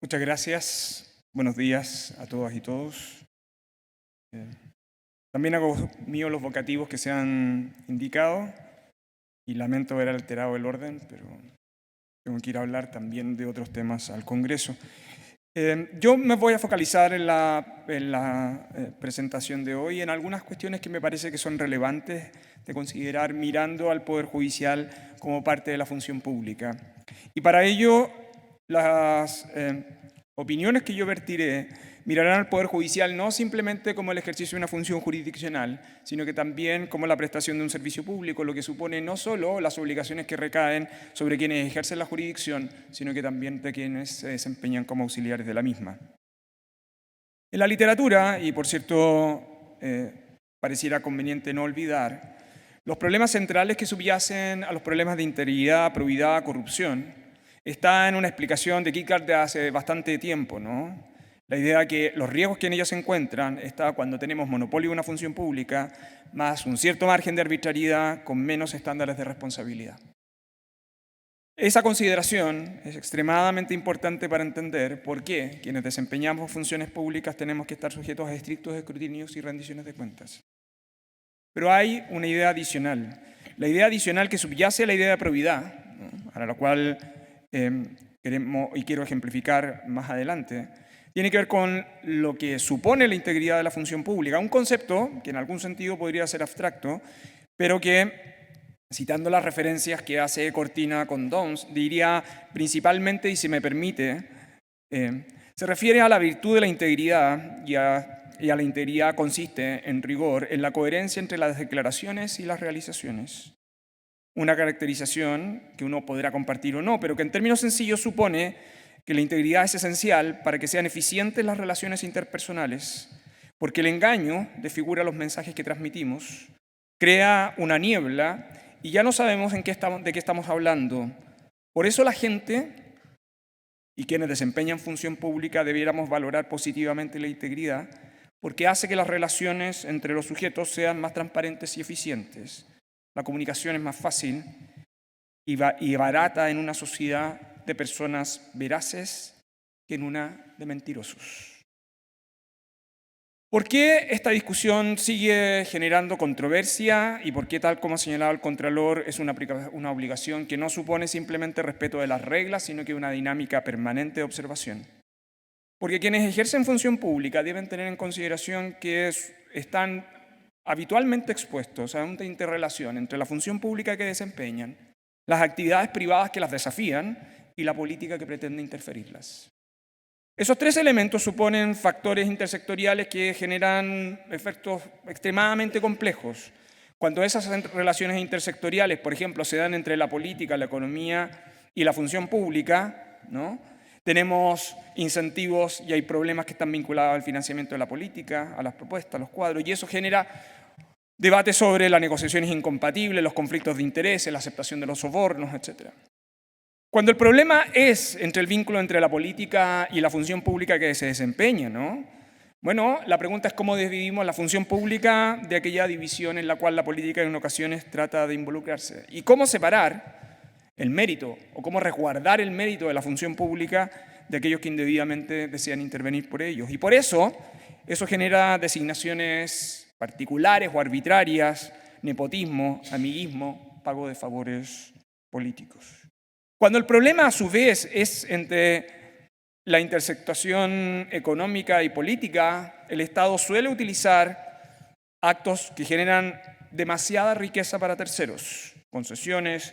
Muchas gracias. Buenos días a todas y todos. Eh, También hago mío los vocativos que se han indicado y lamento haber alterado el orden, pero tengo que ir a hablar también de otros temas al Congreso. Yo me voy a focalizar en la presentación de hoy en algunas cuestiones que me parece que son relevantes de considerar mirando al Poder Judicial como parte de la función pública. Y para ello, las opiniones que yo vertiré mirarán al Poder Judicial no simplemente como el ejercicio de una función jurisdiccional, sino que también como la prestación de un servicio público, lo que supone no solo las obligaciones que recaen sobre quienes ejercen la jurisdicción, sino que también de quienes se desempeñan como auxiliares de la misma. En la literatura, y por cierto pareciera conveniente no olvidar, los problemas centrales que subyacen a los problemas de integridad, probidad, corrupción, está en una explicación de Kierkegaard de hace bastante tiempo, ¿no? La idea de que los riesgos que en ellos se encuentran está cuando tenemos monopolio de una función pública más un cierto margen de arbitrariedad con menos estándares de responsabilidad. Esa consideración es extremadamente importante para entender por qué quienes desempeñamos funciones públicas tenemos que estar sujetos a estrictos escrutinios y rendiciones de cuentas. Pero hay una idea adicional. La idea adicional que subyace a la idea de probidad, ¿no?, a la cual quiero ejemplificar más adelante, tiene que ver con lo que supone la integridad de la función pública, un concepto que en algún sentido podría ser abstracto, pero que, citando las referencias que hace Cortina con Downes, diría principalmente, y si me permite, se refiere a la virtud de la integridad y a la integridad consiste, en rigor, en la coherencia entre las declaraciones y las realizaciones. Una caracterización que uno podrá compartir o no, pero que en términos sencillos supone que la integridad es esencial para que sean eficientes las relaciones interpersonales, porque el engaño desfigura los mensajes que transmitimos, crea una niebla y ya no sabemos de qué estamos hablando. Por eso la gente y quienes desempeñan función pública debiéramos valorar positivamente la integridad, porque hace que las relaciones entre los sujetos sean más transparentes y eficientes. La comunicación es más fácil y barata en una sociedad de personas veraces que en una de mentirosos. ¿Por qué esta discusión sigue generando controversia y por qué, tal como ha señalado el Contralor, es una obligación que no supone simplemente respeto de las reglas, sino que una dinámica permanente de observación? Porque quienes ejercen función pública deben tener en consideración que están habitualmente expuestos a una interrelación entre la función pública que desempeñan, las actividades privadas que las desafían y la política que pretende interferirlas. Esos tres elementos suponen factores intersectoriales que generan efectos extremadamente complejos. Cuando esas relaciones intersectoriales, por ejemplo, se dan entre la política, la economía y la función pública, ¿no?, tenemos incentivos y hay problemas que están vinculados al financiamiento de la política, a las propuestas, a los cuadros, y eso genera debate sobre las negociaciones incompatibles, los conflictos de intereses, la aceptación de los sobornos, etc. Cuando el problema es entre el vínculo entre la política y la función pública que se desempeña, ¿no?, bueno, la pregunta es cómo dividimos la función pública de aquella división en la cual la política en ocasiones trata de involucrarse. Y cómo separar el mérito o cómo resguardar el mérito de la función pública de aquellos que indebidamente desean intervenir por ellos. Y por eso genera designaciones particulares o arbitrarias, nepotismo, amiguismo, pago de favores políticos. Cuando el problema, a su vez, es entre la intersección económica y política, el Estado suele utilizar actos que generan demasiada riqueza para terceros, concesiones,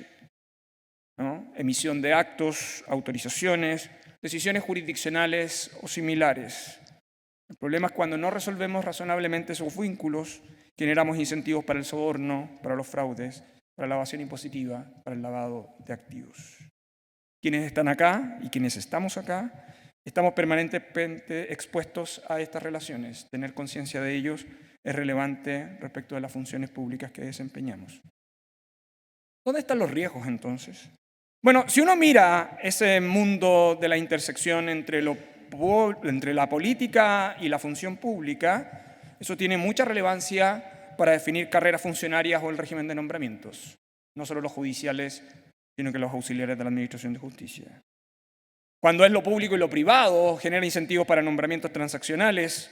¿no?, emisión de actos, autorizaciones, decisiones jurisdiccionales o similares. El problema es cuando no resolvemos razonablemente esos vínculos, generamos incentivos para el soborno, para los fraudes, para la evasión impositiva, para el lavado de activos. Quienes están acá y quienes estamos acá, estamos permanentemente expuestos a estas relaciones. Tener conciencia de ellos es relevante respecto de las funciones públicas que desempeñamos. ¿Dónde están los riesgos, entonces? Bueno, si uno mira ese mundo de la intersección entre la política y la función pública, eso tiene mucha relevancia para definir carreras funcionarias o el régimen de nombramientos, no solo los judiciales, sino que los auxiliares de la Administración de Justicia. Cuando es lo público y lo privado, genera incentivos para nombramientos transaccionales.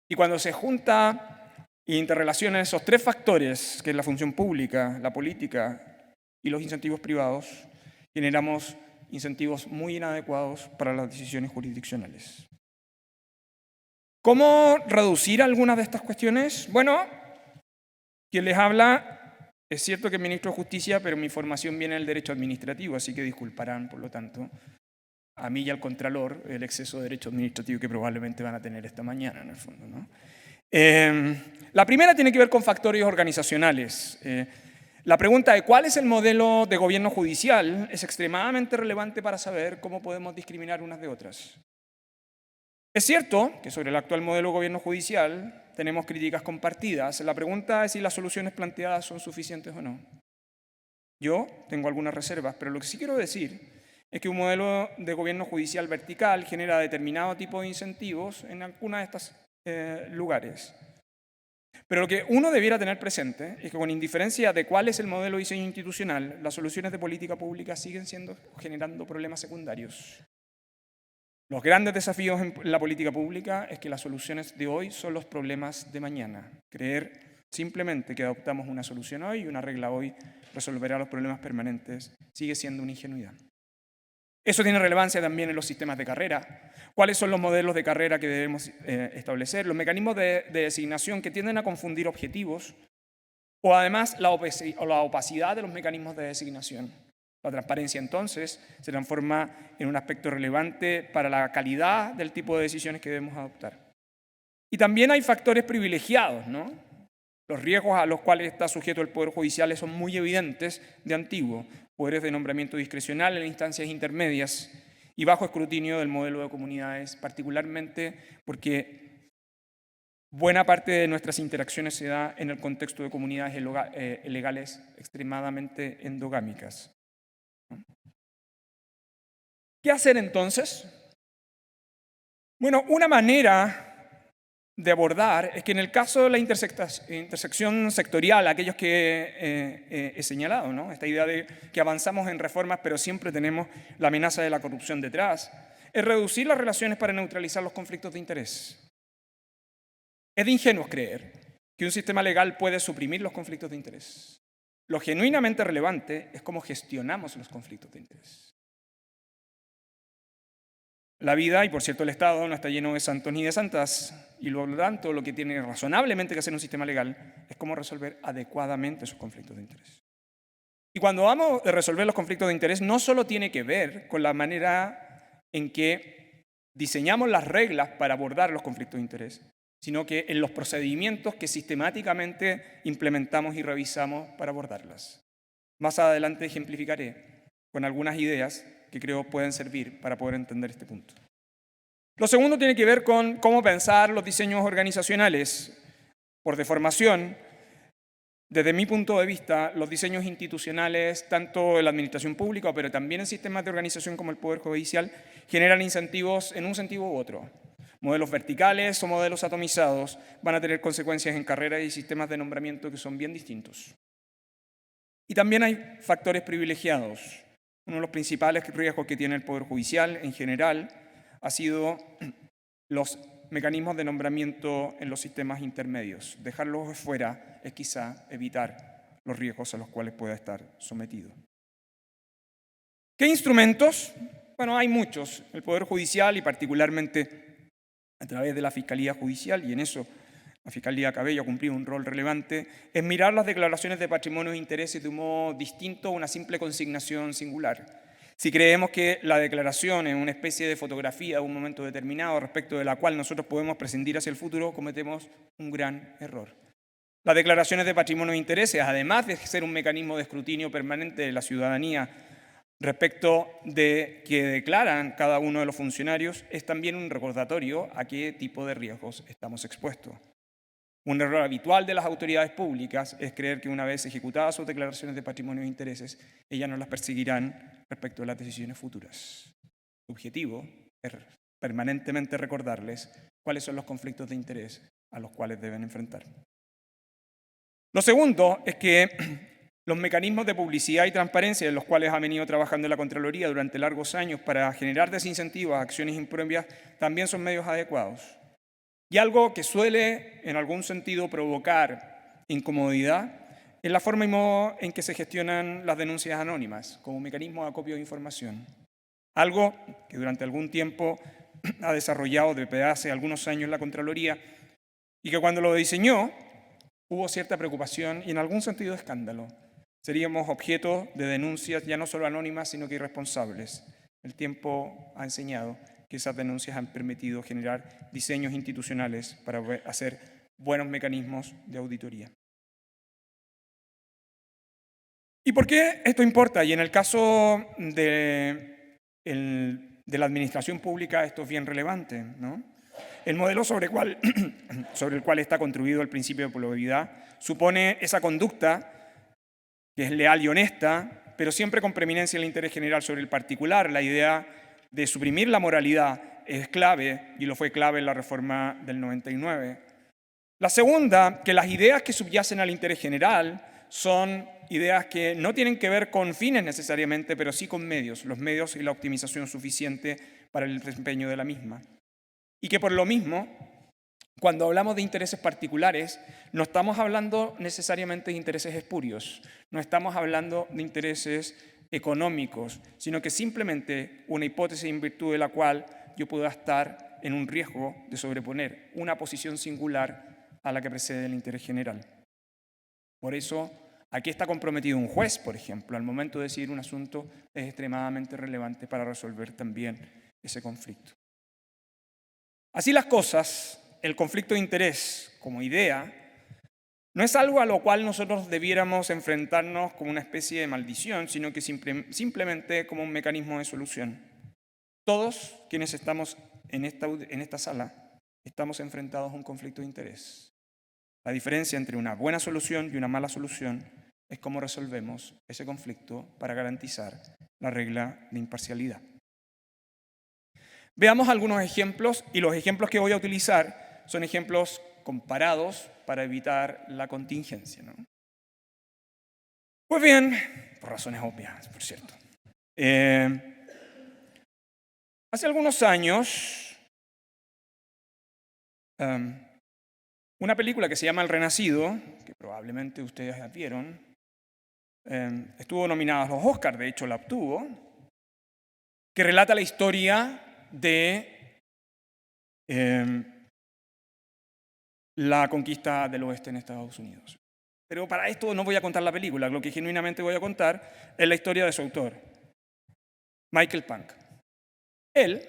Y cuando se junta e interrelacionan esos tres factores, que es la función pública, la política y los incentivos privados, generamos incentivos muy inadecuados para las decisiones jurisdiccionales. ¿Cómo reducir algunas de estas cuestiones? Bueno, quien les habla, es cierto que es ministro de Justicia, pero mi formación viene del derecho administrativo, así que disculparán, por lo tanto, a mí y al Contralor el exceso de derecho administrativo que probablemente van a tener esta mañana, en el fondo, ¿no? La primera tiene que ver con factores organizacionales. La pregunta de cuál es el modelo de gobierno judicial es extremadamente relevante para saber cómo podemos discriminar unas de otras. Es cierto que sobre el actual modelo de gobierno judicial tenemos críticas compartidas. La pregunta es si las soluciones planteadas son suficientes o no. Yo tengo algunas reservas, pero lo que sí quiero decir es que un modelo de gobierno judicial vertical genera determinado tipo de incentivos en algunos de estos lugares. Pero lo que uno debiera tener presente es que con indiferencia de cuál es el modelo de diseño institucional, las soluciones de política pública siguen generando problemas secundarios. Los grandes desafíos en la política pública es que las soluciones de hoy son los problemas de mañana. Creer simplemente que adoptamos una solución hoy y una regla hoy resolverá los problemas permanentes sigue siendo una ingenuidad. Eso tiene relevancia también en los sistemas de carrera. ¿Cuáles son los modelos de carrera que debemos establecer? Los mecanismos de designación que tienden a confundir objetivos o además la opacidad de los mecanismos de designación. La transparencia, entonces, se transforma en un aspecto relevante para la calidad del tipo de decisiones que debemos adoptar. Y también hay factores privilegiados, ¿no? Los riesgos a los cuales está sujeto el Poder Judicial son muy evidentes de antiguo. Poderes de nombramiento discrecional en instancias intermedias y bajo escrutinio del modelo de comunidades, particularmente porque buena parte de nuestras interacciones se da en el contexto de comunidades legales extremadamente endogámicas. ¿Qué hacer entonces? Bueno, una manera de abordar es que en el caso de la intersección sectorial, aquellos que he señalado, ¿no? Esta idea de que avanzamos en reformas pero siempre tenemos la amenaza de la corrupción detrás, es reducir las relaciones para neutralizar los conflictos de interés. Es de ingenuos creer que un sistema legal puede suprimir los conflictos de interés. Lo genuinamente relevante es cómo gestionamos los conflictos de interés. La vida, y por cierto el Estado, no está lleno de santos ni de santas, y por lo tanto lo que tiene razonablemente que hacer un sistema legal es cómo resolver adecuadamente esos conflictos de interés. Y cuando vamos a resolver los conflictos de interés, no solo tiene que ver con la manera en que diseñamos las reglas para abordar los conflictos de interés, sino que en los procedimientos que sistemáticamente implementamos y revisamos para abordarlas. Más adelante ejemplificaré con algunas ideas que creo pueden servir para poder entender este punto. Lo segundo tiene que ver con cómo pensar los diseños organizacionales. Por deformación, desde mi punto de vista, los diseños institucionales, tanto en la administración pública, pero también en sistemas de organización como el Poder Judicial, generan incentivos en un sentido u otro. Modelos verticales o modelos atomizados van a tener consecuencias en carreras y sistemas de nombramiento que son bien distintos. Y también hay factores privilegiados. Uno de los principales riesgos que tiene el Poder Judicial en general ha sido los mecanismos de nombramiento en los sistemas intermedios. Dejarlos fuera es quizá evitar los riesgos a los cuales pueda estar sometido. ¿Qué instrumentos? Bueno, hay muchos. El Poder Judicial y particularmente a través de la Fiscalía Judicial, y en eso la Fiscalía Cabello ha cumplido un rol relevante, es mirar las declaraciones de patrimonio e intereses de un modo distinto a una simple consignación singular. Si creemos que la declaración es una especie de fotografía de un momento determinado respecto de la cual nosotros podemos prescindir hacia el futuro, cometemos un gran error. Las declaraciones de patrimonio e intereses, además de ser un mecanismo de escrutinio permanente de la ciudadanía respecto de que declaran cada uno de los funcionarios, es también un recordatorio a qué tipo de riesgos estamos expuestos. Un error habitual de las autoridades públicas es creer que una vez ejecutadas sus declaraciones de patrimonio e intereses, ellas no las perseguirán respecto de las decisiones futuras. Su objetivo es permanentemente recordarles cuáles son los conflictos de interés a los cuales deben enfrentar. Lo segundo es que Los mecanismos de publicidad y transparencia en los cuales ha venido trabajando la Contraloría durante largos años para generar desincentivos a acciones impropias también son medios adecuados. Y algo que suele, en algún sentido, provocar incomodidad es la forma y modo en que se gestionan las denuncias anónimas, como mecanismo de acopio de información. Algo que durante algún tiempo ha desarrollado desde hace algunos años la Contraloría y que cuando lo diseñó hubo cierta preocupación y en algún sentido escándalo. Seríamos objeto de denuncias ya no solo anónimas, sino que irresponsables. El tiempo ha enseñado que esas denuncias han permitido generar diseños institucionales para hacer buenos mecanismos de auditoría. ¿Y por qué esto importa? Y en el caso de la administración pública esto es bien relevante, ¿no? El modelo sobre el cual está construido el principio de probabilidad supone esa conducta que es leal y honesta, pero siempre con preeminencia el interés general sobre el particular. La idea de suprimir la moralidad es clave, y lo fue clave en la reforma del 99. La segunda, que las ideas que subyacen al interés general son ideas que no tienen que ver con fines necesariamente, pero sí con medios, los medios y la optimización suficiente para el desempeño de la misma. Y que por lo mismo, cuando hablamos de intereses particulares, no estamos hablando necesariamente de intereses espurios, no estamos hablando de intereses económicos, sino que simplemente una hipótesis en virtud de la cual yo pueda estar en un riesgo de sobreponer una posición singular a la que precede el interés general. Por eso, aquí está comprometido un juez, por ejemplo, al momento de decidir un asunto es extremadamente relevante para resolver también ese conflicto. Así las cosas, el conflicto de interés como idea no es algo a lo cual nosotros debiéramos enfrentarnos como una especie de maldición, sino que simplemente como un mecanismo de solución. Todos quienes estamos en esta sala estamos enfrentados a un conflicto de interés. La diferencia entre una buena solución y una mala solución es cómo resolvemos ese conflicto para garantizar la regla de imparcialidad. Veamos algunos ejemplos, y los ejemplos que voy a utilizar son ejemplos comparados para evitar la contingencia, ¿no? Pues bien, por razones obvias, por cierto. Hace algunos años, una película que se llama El Renacido, que probablemente ustedes ya vieron, estuvo nominada a los Oscars, de hecho la obtuvo, que relata la historia de la conquista del oeste en Estados Unidos. Pero para esto no voy a contar la película, lo que genuinamente voy a contar es la historia de su autor, Michael Punke. Él,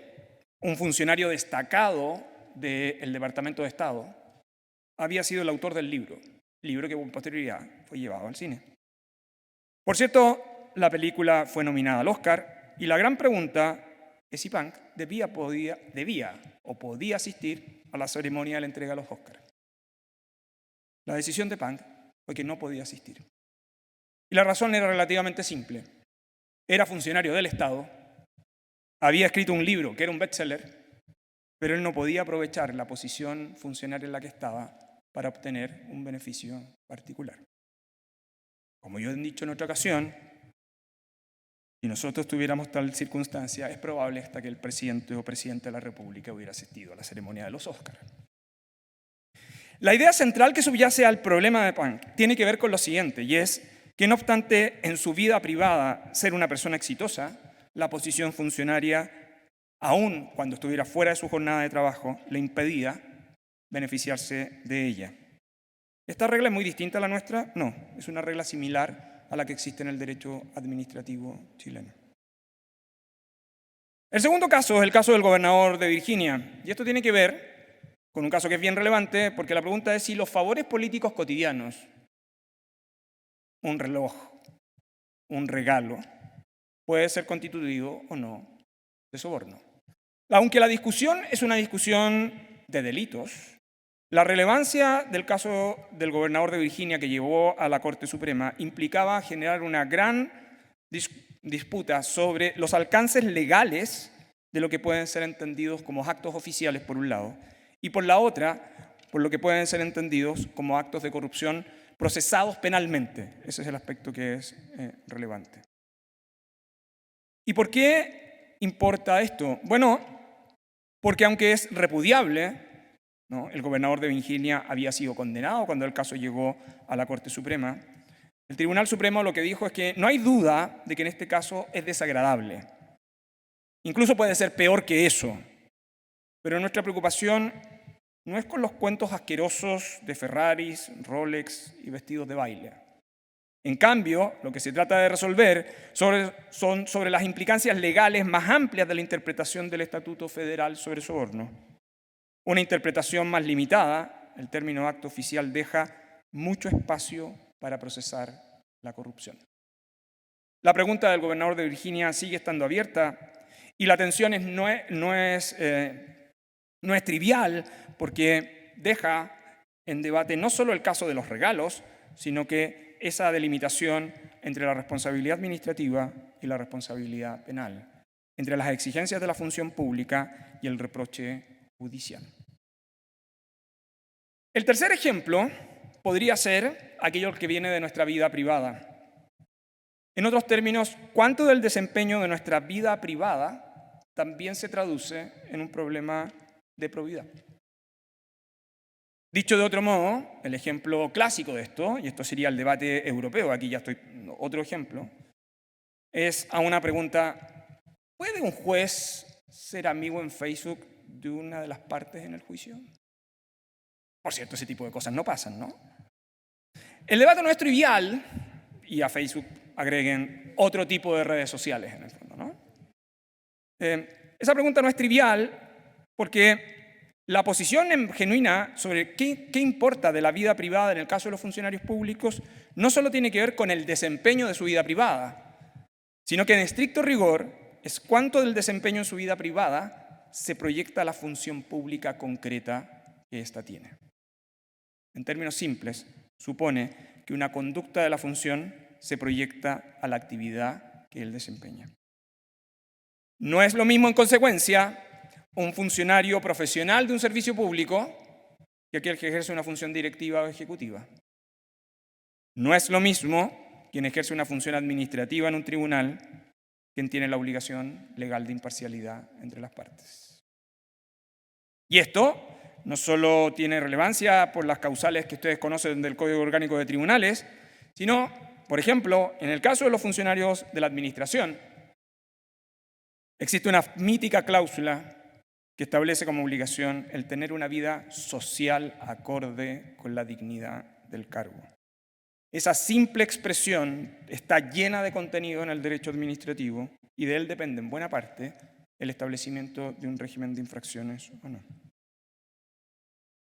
un funcionario destacado del Departamento de Estado, había sido el autor del libro que con posterioridad fue llevado al cine. Por cierto, la película fue nominada al Oscar y la gran pregunta es si Punke debía o podía asistir a la ceremonia de la entrega de los Oscars. La decisión de Punke fue que no podía asistir. Y la razón era relativamente simple. Era funcionario del Estado, había escrito un libro que era un bestseller, pero él no podía aprovechar la posición funcionaria en la que estaba para obtener un beneficio particular. Como yo he dicho en otra ocasión, si nosotros tuviéramos tal circunstancia, es probable hasta que el presidente o presidenta de la República hubiera asistido a la ceremonia de los Óscar. La idea central que subyace al problema de Punke tiene que ver con lo siguiente, y es que no obstante en su vida privada ser una persona exitosa, la posición funcionaria, aun cuando estuviera fuera de su jornada de trabajo, le impedía beneficiarse de ella. ¿Esta regla es muy distinta a la nuestra? No, es una regla similar a la que existe en el derecho administrativo chileno. El segundo caso es el caso del gobernador de Virginia, y esto tiene que ver con un caso que es bien relevante, porque la pregunta es si los favores políticos cotidianos, un reloj, un regalo, puede ser constituido o no de soborno. Aunque la discusión es una discusión de delitos, la relevancia del caso del gobernador de Virginia que llevó a la Corte Suprema implicaba generar una gran disputa sobre los alcances legales de lo que pueden ser entendidos como actos oficiales, por un lado, y por la otra, por lo que pueden ser entendidos como actos de corrupción procesados penalmente. Ese es el aspecto que es relevante. ¿Y por qué importa esto? Bueno, porque aunque es repudiable, ¿no?, el gobernador de Virginia había sido condenado cuando el caso llegó a la Corte Suprema, el Tribunal Supremo lo que dijo es que no hay duda de que en este caso es desagradable. Incluso puede ser peor que eso. Pero nuestra preocupación no es con los cuentos asquerosos de Ferraris, Rolex y vestidos de baile. En cambio, lo que se trata de resolver son sobre las implicancias legales más amplias de la interpretación del Estatuto Federal sobre soborno. Una interpretación más limitada, el término acto oficial deja mucho espacio para procesar la corrupción. La pregunta del gobernador de Virginia sigue estando abierta y la tensión no es trivial, porque deja en debate no solo el caso de los regalos, sino que esa delimitación entre la responsabilidad administrativa y la responsabilidad penal, entre las exigencias de la función pública y el reproche judicial. El tercer ejemplo podría ser aquello que viene de nuestra vida privada. En otros términos, ¿cuánto del desempeño de nuestra vida privada también se traduce en un problema de probidad? Dicho de otro modo, el ejemplo clásico de esto, y esto sería el debate europeo, aquí ya estoy, otro ejemplo, es a una pregunta: ¿puede un juez ser amigo en Facebook de una de las partes en el juicio? Por cierto, ese tipo de cosas no pasan, ¿no? El debate no es trivial, y a Facebook agreguen otro tipo de redes sociales en el fondo, ¿no? Esa pregunta no es trivial porque la posición genuina sobre qué importa de la vida privada en el caso de los funcionarios públicos no solo tiene que ver con el desempeño de su vida privada, sino que en estricto rigor es cuánto del desempeño en su vida privada se proyecta a la función pública concreta que ésta tiene. En términos simples, supone que una conducta de la función se proyecta a la actividad que él desempeña. No es lo mismo, en consecuencia, un funcionario profesional de un servicio público que aquel que ejerce una función directiva o ejecutiva. No es lo mismo quien ejerce una función administrativa en un tribunal quien tiene la obligación legal de imparcialidad entre las partes. Y esto no solo tiene relevancia por las causales que ustedes conocen del Código Orgánico de Tribunales, sino, por ejemplo, en el caso de los funcionarios de la administración, existe una mítica cláusula que establece como obligación el tener una vida social acorde con la dignidad del cargo. Esa simple expresión está llena de contenido en el derecho administrativo y de él depende en buena parte el establecimiento de un régimen de infracciones o no.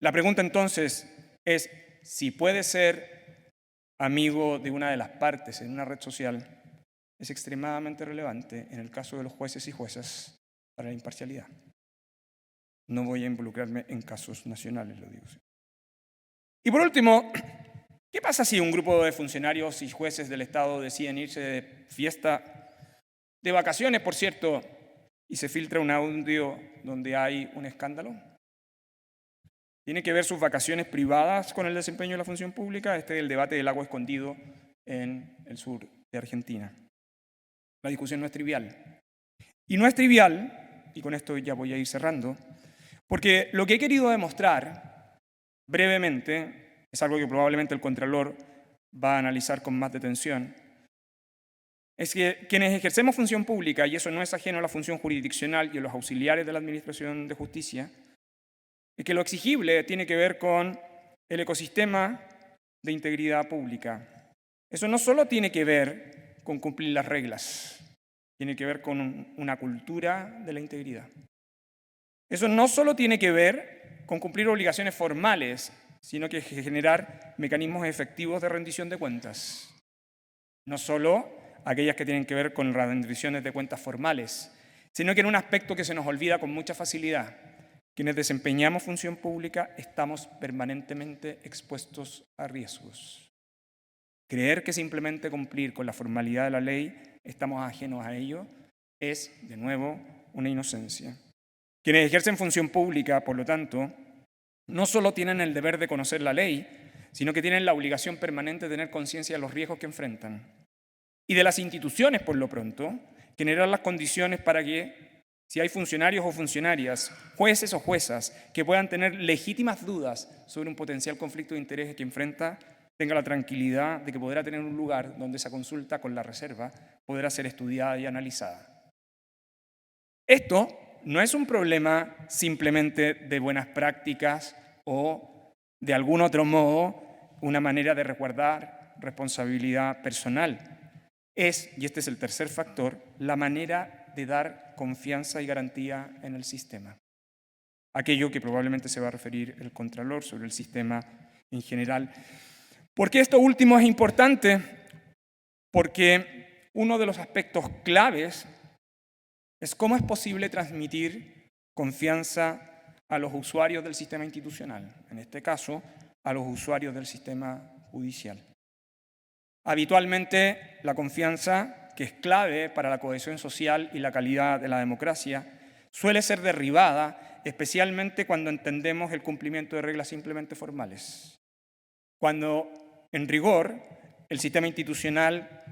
La pregunta entonces es si puede ser amigo de una de las partes en una red social. Es extremadamente relevante en el caso de los jueces y juezas para la imparcialidad. No voy a involucrarme en casos nacionales, lo digo. Y por último, ¿qué pasa si un grupo de funcionarios y jueces del Estado deciden irse de fiesta, de vacaciones, por cierto, y se filtra un audio donde hay un escándalo? ¿Tiene que ver sus vacaciones privadas con el desempeño de la función pública? Este es el debate del agua escondido en el sur de Argentina. La discusión no es trivial. Y no es trivial, y con esto ya voy a ir cerrando, porque lo que he querido demostrar brevemente, es algo que probablemente el Contralor va a analizar con más detención, es que quienes ejercemos función pública, y eso no es ajeno a la función jurisdiccional y a los auxiliares de la Administración de Justicia, es que lo exigible tiene que ver con el ecosistema de integridad pública. Eso no solo tiene que ver con cumplir las reglas, tiene que ver con una cultura de la integridad. Eso no solo tiene que ver con cumplir obligaciones formales, sino que generar mecanismos efectivos de rendición de cuentas. No solo aquellas que tienen que ver con las rendiciones de cuentas formales, sino que en un aspecto que se nos olvida con mucha facilidad. Quienes desempeñamos función pública estamos permanentemente expuestos a riesgos. Creer que simplemente cumplir con la formalidad de la ley estamos ajenos a ello es, de nuevo, una inocencia. Quienes ejercen función pública, por lo tanto, no solo tienen el deber de conocer la ley, sino que tienen la obligación permanente de tener conciencia de los riesgos que enfrentan. Y de las instituciones, por lo pronto, generar las condiciones para que, si hay funcionarios o funcionarias, jueces o juezas, que puedan tener legítimas dudas sobre un potencial conflicto de intereses que enfrenta, tenga la tranquilidad de que podrá tener un lugar donde esa consulta, con la reserva, podrá ser estudiada y analizada. Esto no es un problema simplemente de buenas prácticas o, de algún otro modo, una manera de resguardar responsabilidad personal. Es, y este es el tercer factor, la manera de dar confianza y garantía en el sistema. Aquello que probablemente se va a referir el Contralor sobre el sistema en general. ¿Por qué esto último es importante? Porque uno de los aspectos claves es cómo es posible transmitir confianza a los usuarios del sistema institucional, en este caso, a los usuarios del sistema judicial. Habitualmente, la confianza, que es clave para la cohesión social y la calidad de la democracia, suele ser derribada, especialmente cuando entendemos el cumplimiento de reglas simplemente formales. Cuando, en rigor, el sistema institucional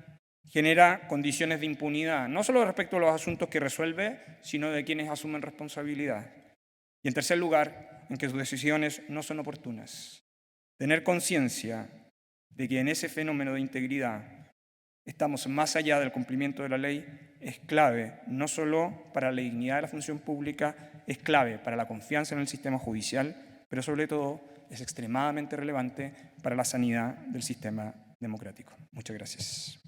genera condiciones de impunidad, no solo respecto a los asuntos que resuelve, sino de quienes asumen responsabilidad. Y en tercer lugar, en que sus decisiones no son oportunas. Tener conciencia de que en ese fenómeno de integridad estamos más allá del cumplimiento de la ley es clave, no solo para la dignidad de la función pública, es clave para la confianza en el sistema judicial, pero sobre todo es extremadamente relevante para la sanidad del sistema democrático. Muchas gracias.